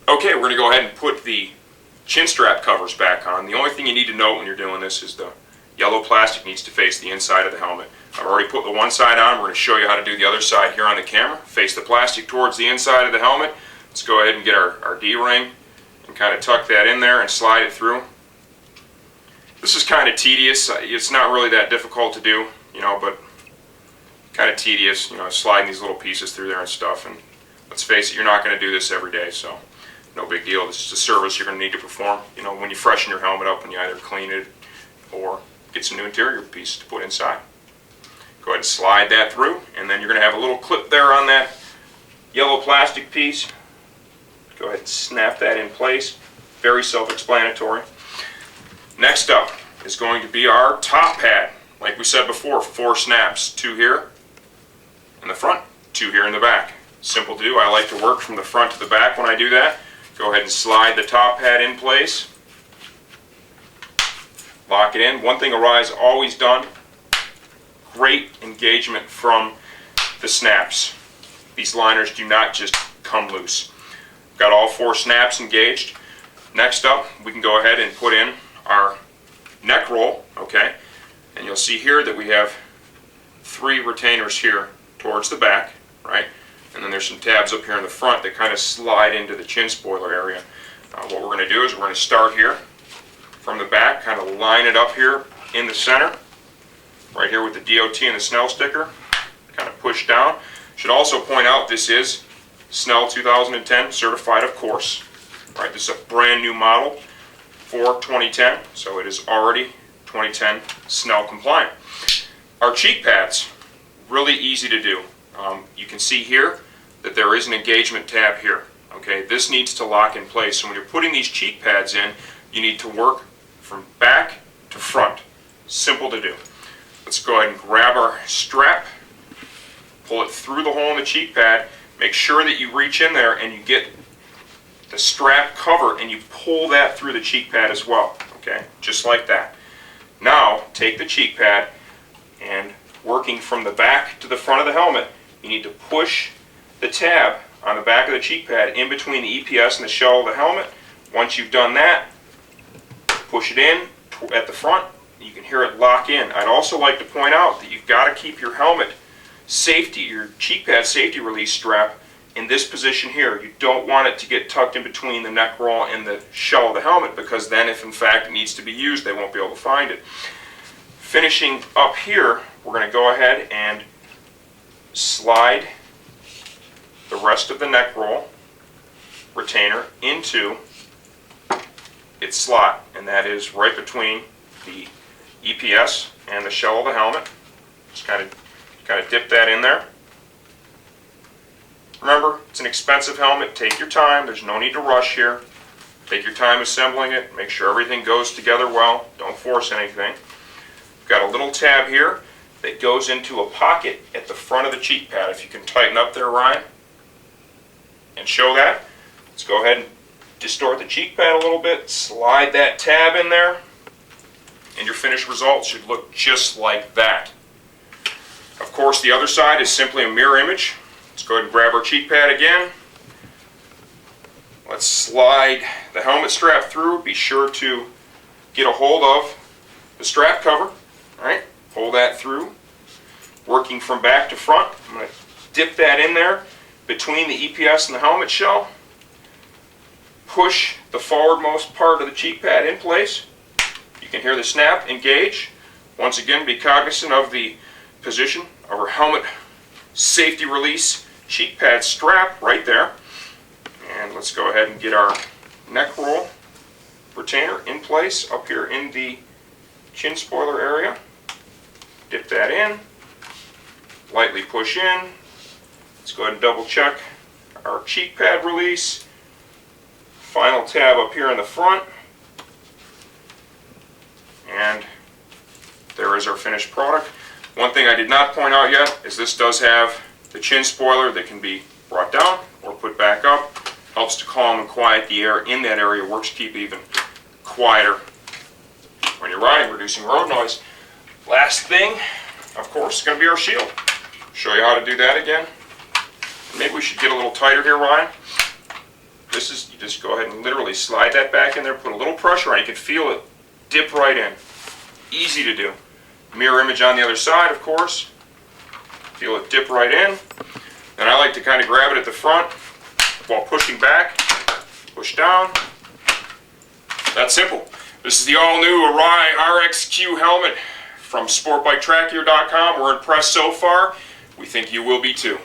Okay, we're going to go ahead and put the chin strap covers back on. The only thing you need to note when you're doing this is the yellow plastic needs to face the inside of the helmet. I've already put the one side on. We're going to show you how to do the other side here on the camera. Face the plastic towards the inside of the helmet. Let's go ahead and get our D-ring and kind of tuck that in there and slide it through. This is kind of tedious. It's not really that difficult to do, but kind of tedious, sliding these little pieces through there and stuff. And let's face it, you're not going to do this every day, so no big deal. This is a service you're going to need to perform, when you freshen your helmet up, when you either clean it or get some new interior pieces to put inside. Go ahead and slide that through, and then you're going to have a little clip there on that yellow plastic piece. Go ahead and snap that in place. Very self-explanatory. Next up is going to be our top pad. Like we said before, 4 snaps, 2 here in the front, 2 here in the back. Simple to do. I like to work from the front to the back when I do that. Go ahead and slide the top pad in place. Lock it in. One thing Arai's always done, great engagement from the snaps. These liners do not just come loose. Got all 4 snaps engaged. Next up, we can go ahead and put in our neck roll, okay? And you'll see here that we have 3 retainers here towards the back, right? And then there's some tabs up here in the front that kind of slide into the chin spoiler area. What we're going to do is we're going to start here from the back, kind of line it up here in the center, right here with the DOT and the Snell sticker, kind of push down. Should also point out this is Snell 2010 certified, of course. Right, this is a brand new model for 2010, so it is already 2010 Snell compliant. Our cheek pads, really easy to do. You can see here that there is an engagement tab here. Okay, this needs to lock in place. So when you're putting these cheek pads in, you need to work from back to front. Simple to do. Let's go ahead and grab our strap, pull it through the hole in the cheek pad. Make sure that you reach in there and you get the strap cover and you pull that through the cheek pad as well. Okay, just like that. Now take the cheek pad and working from the back to the front of the helmet, you need to push the tab on the back of the cheek pad in between the EPS and the shell of the helmet. Once you've done that, push it in at the front. You can hear it lock in. I'd also like to point out that you've got to keep your helmet safety, your cheek pad safety release strap in this position here. You don't want it to get tucked in between the neck roll and the shell of the helmet, because then if in fact it needs to be used, they won't be able to find it. Finishing up here, we're going to go ahead and slide the rest of the neck roll retainer into its slot, and that is right between the EPS and the shell of the helmet. Just kind of dip that in there. Remember, it's an expensive helmet. Take your time. There's no need to rush here. Take your time assembling it. Make sure everything goes together well. Don't force anything. We've got a little tab here that goes into a pocket at the front of the cheek pad. If you can tighten up there, Ryan, and show that. Let's go ahead and distort the cheek pad a little bit. Slide that tab in there, and your finished result should look just like that. Of course, the other side is simply a mirror image. Let's go ahead and grab our cheek pad again. Let's slide the helmet strap through. Be sure to get a hold of the strap cover. All right, pull that through. Working from back to front, I'm going to dip that in there between the EPS and the helmet shell. Push the forwardmost part of the cheek pad in place. You can hear the snap engage. Once again, be cognizant of the position of our helmet safety release cheek pad strap right there. And let's go ahead and get our neck roll retainer in place up here in the chin spoiler area. Dip that in, lightly push in. Let's go ahead and double check our cheek pad release. Final tab up here in the front. And there is our finished product. One thing I did not point out yet is this does have the chin spoiler that can be brought down or put back up. Helps to calm and quiet the air in that area. Works to keep it even quieter when you're riding, reducing road noise. Last thing, of course, is going to be our shield. Show you how to do that again. Maybe we should get a little tighter here, Ryan. this is, you just go ahead and literally slide that back in there, put a little pressure on it. You can feel it dip right in. Easy to do. Mirror image on the other side, of course. Feel it dip right in. Then I like to kind of grab it at the front while pushing back. Push down. That's simple. This is the all-new Arai RXQ helmet from sportbiketrackgear.com. We're impressed so far. We think you will be too.